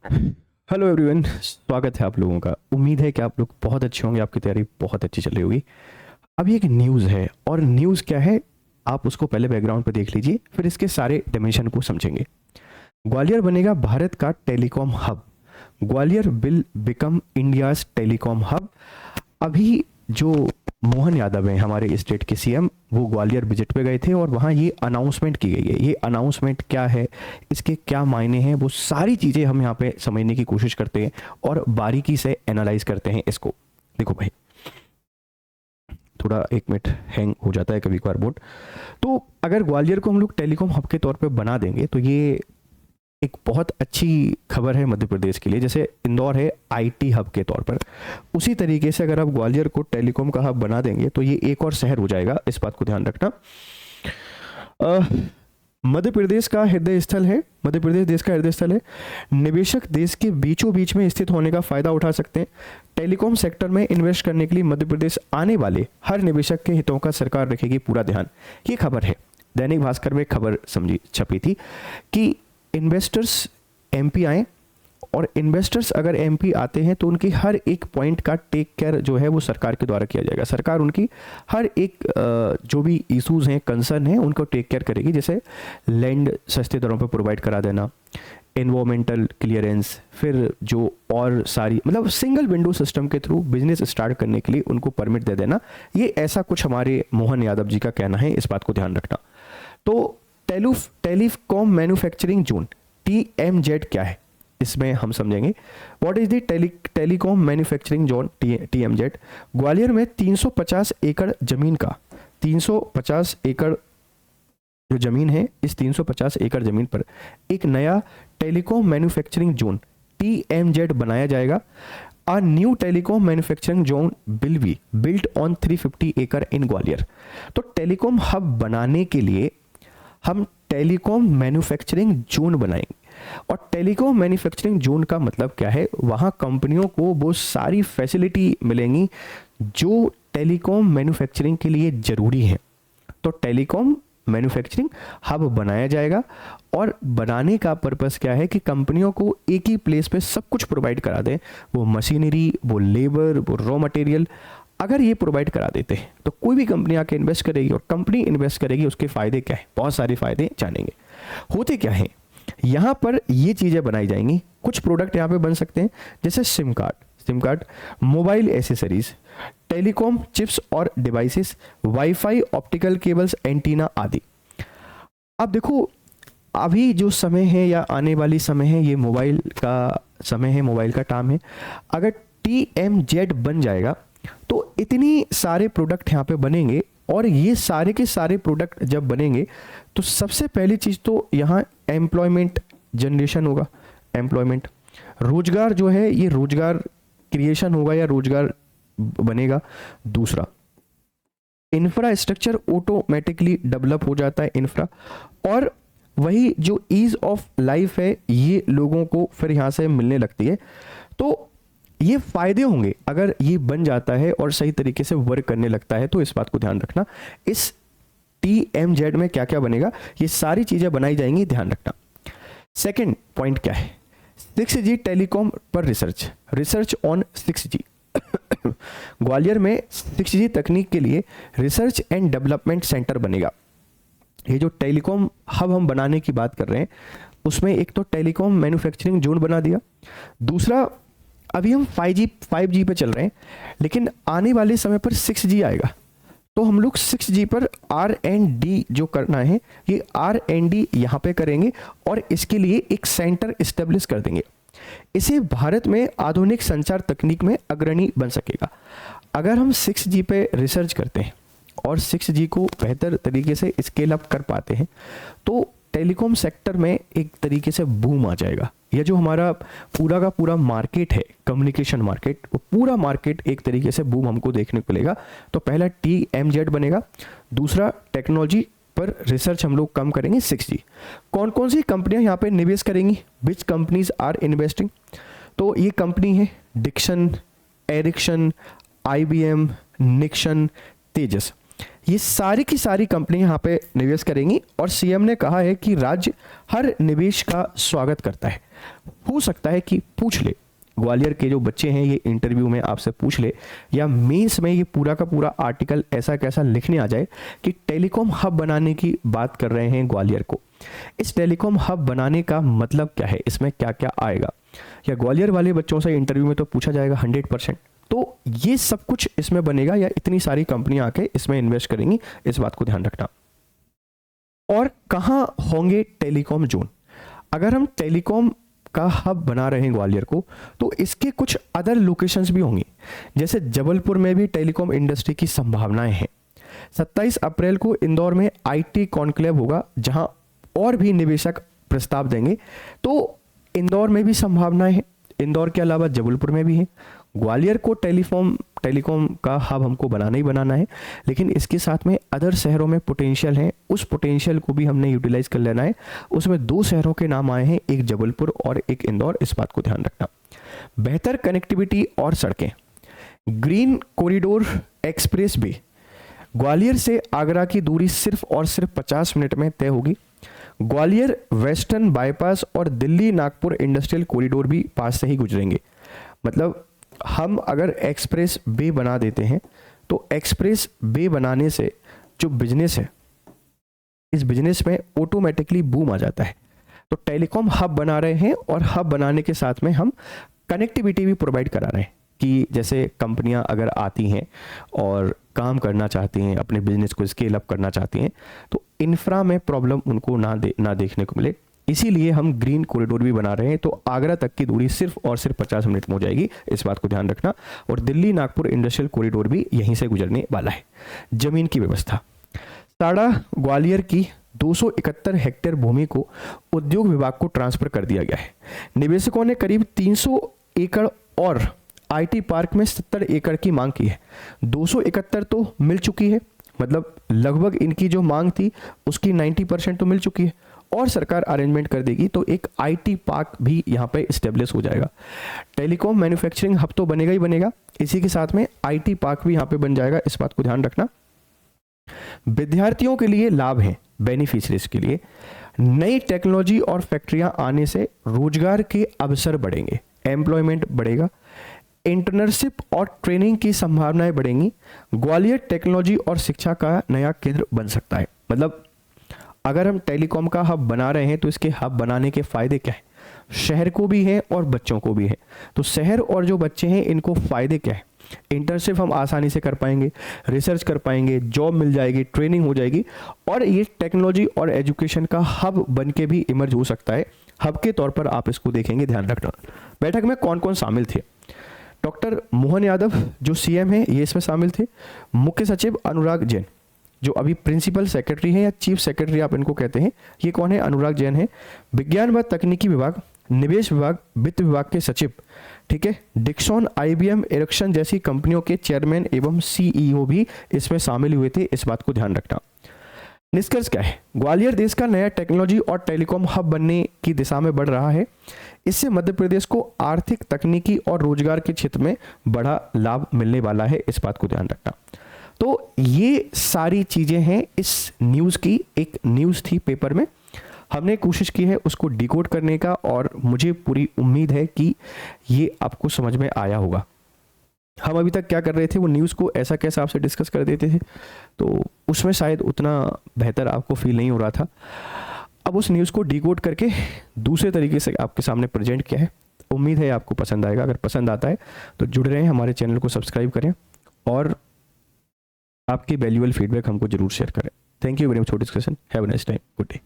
Hello everyone, स्वागत है आप लोगों का। उम्मीद है कि आप लोग बहुत अच्छे होंगे, आपकी तैयारी बहुत अच्छी चल रही होगी। अभी एक न्यूज़ है, और न्यूज़ क्या है आप उसको पहले बैकग्राउंड पे देख लीजिए, फिर इसके सारे डिमेंशन को समझेंगे। ग्वालियर बनेगा भारत का telecom hub. Gwalior will become India's telecom hub. अभी जो मोहन यादव हैं हमारे स्टेट के सीएम, वो ग्वालियर विजिट पे गए थे और वहाँ ये अनाउंसमेंट की गई है। ये अनाउंसमेंट क्या है, इसके क्या मायने हैं, वो सारी चीज़ें हम यहाँ पे समझने की कोशिश करते हैं और बारीकी से एनालाइज करते हैं इसको। देखो भाई, थोड़ा एक मिनट हैंग हो जाता है कभी कभार बोर्ड। तो अगर ग्वालियर को हम लोग टेलीकॉम हब के तौर पे बना देंगे तो ये एक बहुत अच्छी खबर है मध्य प्रदेश के लिए। जैसे इंदौर है आईटी हब के तौर पर, उसी तरीके से अगर आप ग्वालियर को टेलीकॉम का हब बना देंगे तो ये एक और शहर हो जाएगा। इस बात को ध्यान रखना। मध्य प्रदेश का हृदय स्थल है। मध्य प्रदेश देश का हृदय स्थल है। निवेशक देश के बीचों बीच में स्थित होने का फायदा उठा सकते हैं। टेलीकॉम सेक्टर में इन्वेस्ट करने के लिए मध्य प्रदेश आने वाले हर निवेशक के हितों का सरकार रखेगी पूरा ध्यान। ये खबर है, दैनिक भास्कर में खबर समझी छपी थी कि इन्वेस्टर्स एमपी आए, और इन्वेस्टर्स अगर एमपी आते हैं तो उनकी हर एक पॉइंट का टेक केयर जो है वो सरकार के द्वारा किया जाएगा। सरकार उनकी हर एक जो भी इश्यूज हैं, कंसर्न हैं, उनको टेक केयर करेगी। जैसे लैंड सस्ते दरों पर प्रोवाइड करा देना, एनवायरमेंटल क्लियरेंस, फिर जो और सारी मतलब सिंगल विंडो सिस्टम के थ्रू बिजनेस स्टार्ट करने के लिए उनको परमिट दे देना। ये ऐसा कुछ हमारे मोहन यादव जी का कहना है, इस बात को ध्यान रखना। तो टेलीकॉम मैन्युफैक्चरिंग जोन TMZ क्या है, इसमें हम समझेंगे। What is the telecom manufacturing zone TMZ। Gwalior में 350 एकड़ जमीन का 350 एकड़ जो जमीन है, इस 350 एकड़ जमीन पर एक नया टेलीकॉम मैन्युफैक्चरिंग जोन TMZ बनाया जाएगा। A new telecom manufacturing zone will be built on 350 एकड़ इन ग्वालियर। तो टेलीकॉम हब बनाने के लिए हम टेलीकॉम मैन्युफैक्चरिंग जोन बनाएंगे। और टेलीकॉम मैन्युफैक्चरिंग जोन का मतलब क्या है, वहां कंपनियों को वो सारी फैसिलिटी मिलेंगी जो टेलीकॉम मैन्युफैक्चरिंग के लिए जरूरी है। तो टेलीकॉम मैन्युफैक्चरिंग हब बनाया जाएगा, और बनाने का पर्पस क्या है कि कंपनियों को एक ही प्लेस पे सब कुछ प्रोवाइड करा दें। वो मशीनरी, वो लेबर, वो रॉ मटेरियल, अगर ये प्रोवाइड करा देते हैं तो कोई भी कंपनी आके इन्वेस्ट करेगी, और कंपनी इन्वेस्ट करेगी उसके फायदे क्या है, बहुत सारे फायदे जानेंगे। होते क्या है, यहाँ पर ये चीज़ें बनाई जाएंगी। कुछ प्रोडक्ट यहाँ पे बन सकते हैं, जैसे SIM card, mobile accessories, telecom chips और devices, wifi, optical cables, antenna आदि। अब देखो, अभी जो समय है या आने वाली समय है, ये मोबाइल का समय है, मोबाइल का टाइम है। अगर TMZ बन जाएगा तो इतनी सारे प्रोडक्ट यहाँ पे बनेंगे, और ये सारे के सारे प्रोडक्ट जब बनेंगे तो सबसे पहली चीज़ तो यहाँ एम्प्लॉयमेंट जनरेशन होगा। एम्प्लॉयमेंट, रोजगार जो है, ये रोजगार क्रिएशन होगा या रोजगार बनेगा। दूसरा, इंफ्रास्ट्रक्चर ऑटोमेटिकली डेवलप हो जाता है, इंफ्रा, और वही जो ईज ऑफ लाइफ है ये लोगों को फिर यहाँ से मिलने लगती है। तो ये फायदे होंगे अगर ये बन जाता है और सही तरीके से वर्क करने लगता है। तो इस बात को ध्यान रखना, इस TMZ में क्या क्या बनेगा, ये सारी चीजें बनाई जाएंगी, ध्यान रखना। सेकंड पॉइंट क्या है, 6G टेलीकॉम पर रिसर्च ऑन 6G। ग्वालियर में 6G तकनीक के लिए रिसर्च एंड डेवलपमेंट सेंटर बनेगा। ये जो टेलीकॉम हब हम बनाने की बात कर रहे हैं, उसमें एक तो टेलीकॉम मैन्युफैक्चरिंग जोन बना दिया। दूसरा, अभी हम 5G पे चल रहे हैं, लेकिन आने वाले समय पर 6G आएगा, तो हम लोग 6G पर R&D जो करना है, ये R&D यहाँ पे करेंगे, और इसके लिए एक सेंटर इस्टेब्लिश कर देंगे। इसे भारत में आधुनिक संचार तकनीक में अग्रणी बन सकेगा। अगर हम 6G पे रिसर्च करते हैं और 6G को बेहतर तरीके से स्केल अप कर पाते हैं तो टेलीकॉम सेक्टर में एक तरीके से बूम आ जाएगा। यह जो हमारा पूरा का पूरा मार्केट है, कम्युनिकेशन मार्केट, वो पूरा मार्केट एक तरीके से बूम हमको देखने को मिलेगा। तो पहला TMZ बनेगा। दूसरा, टेक्नोलॉजी पर रिसर्च हम लोग कम करेंगे 6G। कौन कौन सी कंपनियां यहाँ पे निवेश करेंगी, विच कंपनीज आर इन्वेस्टिंग, तो ये कंपनी है डिक्सन, एरिक्सन, IBM, निक्सन, तेजस। ये सारी की सारी कंपनी यहाँ पे निवेश करेंगी, और सीएम ने कहा है कि राज्य हर निवेश का स्वागत करता है। हो सकता है कि पूछ ले, ग्वालियर के जो बच्चे हैं ये इंटरव्यू में आपसे पूछ ले, या मेंस में ये पूरा का पूरा आर्टिकल ऐसा कैसा लिखने आ जाए कि टेलीकॉम हब बनाने की बात कर रहे हैं ग्वालियर को। इस टेलीकॉम हब बनाने का मतलब क्या है, इसमें क्या क्या आएगा, या ग्वालियर वाले बच्चों से इंटरव्यू में तो पूछा जाएगा 100%। तो ये सब कुछ इसमें बनेगा या इतनी सारी कंपनियां आके इसमें इन्वेस्ट करेंगी, इस बात को ध्यान रखना। और कहाँ होंगे टेलीकॉम जोन? अगर हम टेलीकॉम का हब बना रहे हैं ग्वालियर को, तो इसके कुछ अदर लोकेशंस भी होंगी। जैसे जबलपुर में भी टेलीकॉम इंडस्ट्री की संभावनाएं हैं। 27 अप्रैल को इंदौर में आईटी कॉन्क्लेव होगा, जहां और भी निवेशक प्रस्ताव देंगे। तो इंदौर में भी संभावनाएं हैं, इंदौर के अलावा जबलपुर में भी है। ग्वालियर को टेलीकॉम का हब हमको बनाना ही बनाना है, लेकिन इसके साथ में अदर शहरों में पोटेंशियल है, उस पोटेंशियल को भी हमने यूटिलाइज कर लेना है। उसमें 2 शहरों के नाम आए हैं, एक जबलपुर और एक इंदौर, इस बात को ध्यान रखना। बेहतर कनेक्टिविटी और सड़कें, green corridor express way, Gwalior से आगरा की दूरी सिर्फ और सिर्फ 50 मिनट में तय होगी। ग्वालियर वेस्टर्न बाईपास और दिल्ली नागपुर इंडस्ट्रियल कॉरिडोर भी पास से ही गुजरेंगे। मतलब हम अगर एक्सप्रेस वे बना देते हैं तो एक्सप्रेस वे बनाने से जो बिजनेस है, इस बिजनेस में ऑटोमेटिकली बूम आ जाता है। तो टेलीकॉम हब बना रहे हैं और हब बनाने के साथ में हम कनेक्टिविटी भी प्रोवाइड करा रहे हैं कि जैसे कंपनियां अगर आती हैं और काम करना चाहती हैं, अपने बिजनेस को स्केल अप करना चाहती हैं, तो इंफ्रा में प्रॉब्लम उनको ना देखने को मिले। इसीलिए हम ग्रीन कॉरिडोर भी बना रहे हैं। तो आगरा तक की दूरी सिर्फ और सिर्फ 50 मिनट में हो जाएगी, इस बात को ध्यान रखना। और दिल्ली नागपुर इंडस्ट्रियल कॉरिडोर भी यहीं से गुजरने वाला है। जमीन की व्यवस्था, साड़ा ग्वालियर की 271 हेक्टेयर भूमि को उद्योग विभाग को ट्रांसफर कर दिया गया है। निवेशकों ने करीब 300 एकड़ और आईटी पार्क में 70 एकड़ की मांग की है। 271 तो मिल चुकी है, मतलब लगभग इनकी जो मांग थी उसकी 90% तो मिल चुकी है, और सरकार अरेंजमेंट कर देगी तो एक आईटी पार्क भी यहाँ पे इस्टेब्लिश हो जाएगा। टेलीकॉम मैन्युफैक्चरिंग हब तो बनेगा ही बनेगा, इसी के साथ में आईटी पार्क भी यहाँ पे बन जाएगा, इस बात को ध्यान रखना। विद्यार्थियों के लिए लाभ है, बेनिफिशरीज के लिए नई टेक्नोलॉजी और फैक्ट्रियां आने से रोजगार के अवसर बढ़ेंगे, एम्प्लॉयमेंट बढ़ेगा, इंटर्नशिप और ट्रेनिंग की संभावनाएं बढ़ेंगी। ग्वालियर टेक्नोलॉजी और शिक्षा का नया केंद्र बन सकता है। मतलब अगर हम टेलीकॉम का हब बना रहे हैं तो इसके हब बनाने के फायदे क्या है, शहर को भी है और बच्चों को भी है। तो शहर और जो बच्चे हैं इनको फायदे क्या है, इंटर्नशिप हम आसानी से कर पाएंगे, रिसर्च कर पाएंगे, जॉब मिल जाएगी, ट्रेनिंग हो जाएगी, और ये टेक्नोलॉजी और एजुकेशन का हब बन के भी इमर्ज हो सकता है। हब के तौर पर आप इसको देखेंगे, ध्यान रखना। बैठक में कौन कौन शामिल थे? डॉक्टर मोहन यादव जो सीएम है ये इसमें शामिल थे। मुख्य सचिव अनुराग जैन जो अभी प्रिंसिपल सेक्रेटरी हैं या चीफ सेक्रेटरी आप इनको कहते हैं, ये कौन है? अनुराग जैन है। विज्ञान व तकनीकी विभाग, निवेश विभाग, वित्त विभाग के सचिव, ठीक है, डिक्सन, आईबीएम, एरिक्सन जैसी कंपनियों के चेयरमैन एवं सीईओ भी इसमें शामिल हुए थे, इस बात को ध्यान रखना। निष्कर्ष क्या है? ग्वालियर देश का नया टेक्नोलॉजी और टेलीकॉम हब बनने की दिशा में बढ़ रहा है। इससे मध्य प्रदेश को आर्थिक, तकनीकी और रोजगार के क्षेत्र में बड़ा लाभ मिलने वाला है, इस बात को ध्यान रखना। तो ये सारी चीजें हैं इस न्यूज़ की। एक न्यूज़ थी पेपर में, हमने कोशिश की है उसको डिकोड करने का, और मुझे पूरी उम्मीद है कि ये आपको समझ में आया होगा। हम अभी तक क्या कर रहे थे, वो न्यूज़ को ऐसा कैसा आपसे डिस्कस कर देते थे, तो उसमें शायद उतना बेहतर आपको फील नहीं हो रहा था। अब उस न्यूज़ को डिकोड करके दूसरे तरीके से आपके सामने प्रेजेंट किया है। उम्मीद है आपको पसंद आएगा। अगर पसंद आता है तो जुड़ रहे हैं, हमारे चैनल को सब्सक्राइब करें और आपकी वैल्यूएबल फीडबैक हमको जरूर शेयर करें। Thank you very much for discussion. Have a nice time. Good day.